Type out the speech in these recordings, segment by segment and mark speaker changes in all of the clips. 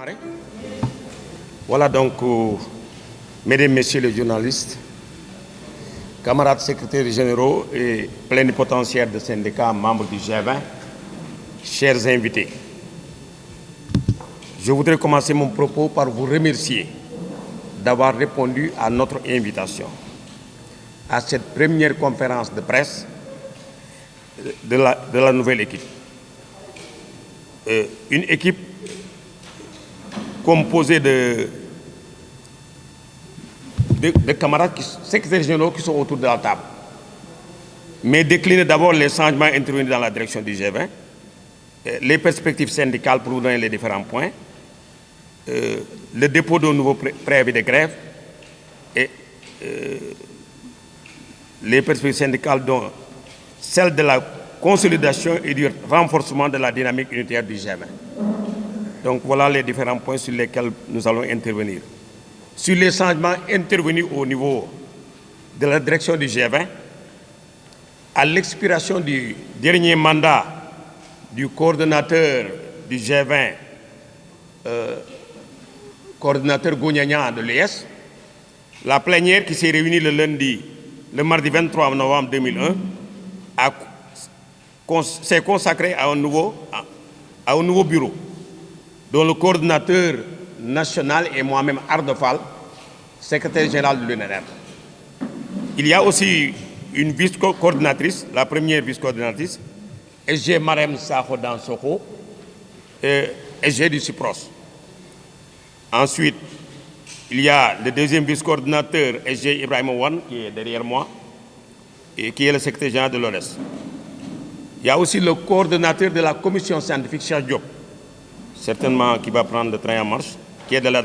Speaker 1: démarrer. Voilà donc, mesdames, messieurs les journalistes, camarades secrétaires généraux et plénipotentiaires de syndicats membres du G20, chers invités. Je voudrais commencer mon propos par vous remercier d'avoir répondu à notre invitation à cette première conférence de presse de la nouvelle équipe. Une équipe composée de camarades secrétaires généraux qui sont autour de la table. Mais décliner d'abord les changements intervenus dans la direction du G20, les perspectives syndicales pour vous donner les différents points, le dépôt d'un nouveau préavis de grève et les perspectives syndicales dont celle de la consolidation et du renforcement de la dynamique unitaire du G20. Donc voilà les différents points sur lesquels nous allons intervenir. Sur les changements intervenus au niveau de la direction du G20, à l'expiration du dernier mandat du coordonnateur du G20, coordonnateur Gougnagnan de l'ES, la plénière qui s'est réunie le mardi 23 novembre 2001, s'est consacrée à un nouveau bureau, dont le coordonnateur national est moi-même Ardefal, secrétaire général de l'UNRR. Il y a aussi une vice-coordinatrice, la première vice-coordinatrice, SG Marem Sakho Dansoko, et SG du CIPROS. Ensuite, il y a le deuxième vice-coordinateur, SG Ibrahim Ouane, qui est derrière moi, et qui est le secrétaire général de l'ONES. Il y a aussi le coordonnateur de la commission scientifique, Cheikh Diop, certainement qui va prendre le train en marche, qui est de là.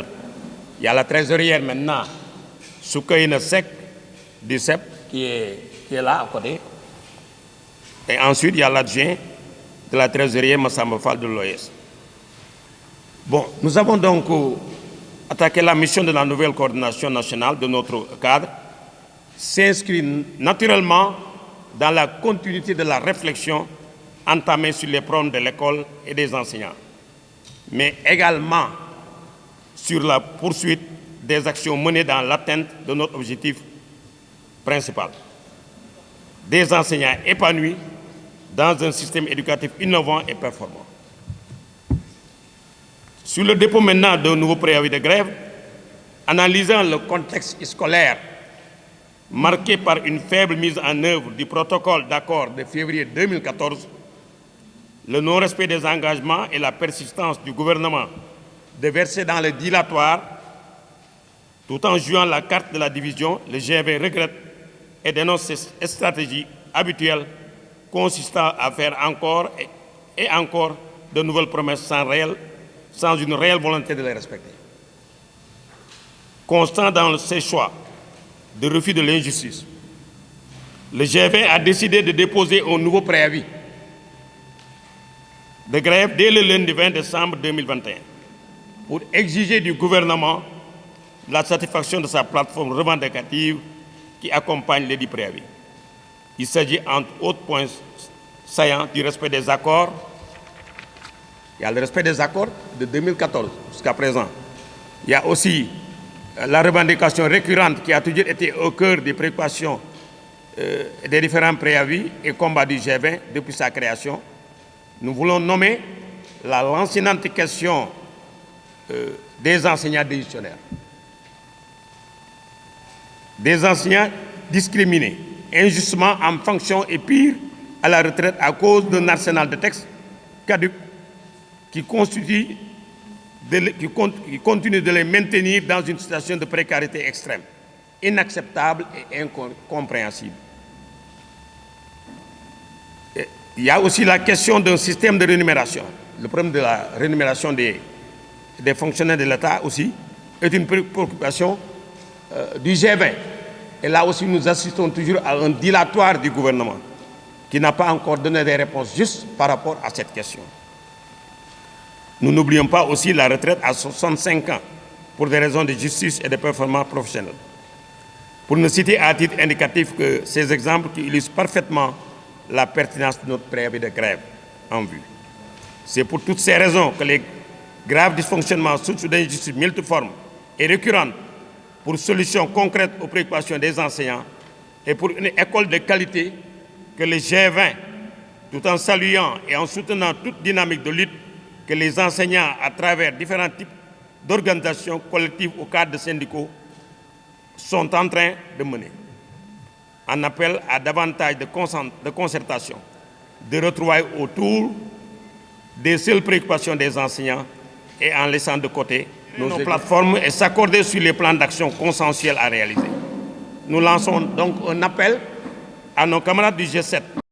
Speaker 1: Il y a la trésorière maintenant, Soukaina Sek, du CEP, qui est là à côté. Et ensuite, il y a l'adjoint de la trésorière, Massamba Fall de l'OS. Bon, nous avons donc attaqué la mission de la nouvelle coordination nationale de notre cadre, s'inscrit naturellement dans la continuité de la réflexion entamée sur les problèmes de l'école et des enseignants, mais également sur la poursuite des actions menées dans l'atteinte de notre objectif principal. Des enseignants épanouis dans un système éducatif innovant et performant. Sur le dépôt maintenant d'un nouveau préavis de grève, analysant le contexte scolaire marqué par une faible mise en œuvre du protocole d'accord de février 2014, le non-respect des engagements et la persistance du gouvernement de verser dans le dilatoire, tout en jouant la carte de la division, le G20 regrette et dénonce cette stratégie habituelle consistant à faire encore et encore de nouvelles promesses sans une réelle volonté de les respecter. Constant dans ses choix de refus de l'injustice, le G20 a décidé de déposer un nouveau préavis de grève dès le lundi 20 décembre 2021 pour exiger du gouvernement la satisfaction de sa plateforme revendicative qui accompagne les 10 préavis. Il s'agit, entre autres points saillants, du respect des accords. Il y a le respect des accords de 2014 jusqu'à présent. Il y a aussi la revendication récurrente qui a toujours été au cœur des préoccupations des différents préavis et combats du G20 depuis sa création. Nous voulons nommer la lancinante question des enseignants démissionnaires. Des enseignants discriminés, injustement en fonction et pire à la retraite à cause d'un arsenal de textes caducs qui continue de les maintenir dans une situation de précarité extrême, inacceptable et incompréhensible. Il y a aussi la question d'un système de rémunération. Le problème de la rémunération des fonctionnaires de l'État aussi est une préoccupation du G20. Et là aussi, nous assistons toujours à un dilatoire du gouvernement qui n'a pas encore donné des réponses justes par rapport à cette question. Nous n'oublions pas aussi la retraite à 65 ans pour des raisons de justice et de performance professionnelle. Pour ne citer à titre indicatif que ces exemples qui illustrent parfaitement la pertinence de notre préavis de grève en vue. C'est pour toutes ces raisons que les graves dysfonctionnements, sources d'injustice multiformes et récurrentes, pour solutions concrètes aux préoccupations des enseignants et pour une école de qualité que le G20, tout en saluant et en soutenant toute dynamique de lutte que les enseignants, à travers différents types d'organisations collectives ou cadres de syndicaux, sont en train de mener. En appel à davantage de concertation, de retrouvailles autour des seules préoccupations des enseignants et en laissant de côté nos plateformes et s'accorder sur les plans d'action consensuels à réaliser. Nous lançons donc un appel à nos camarades du G7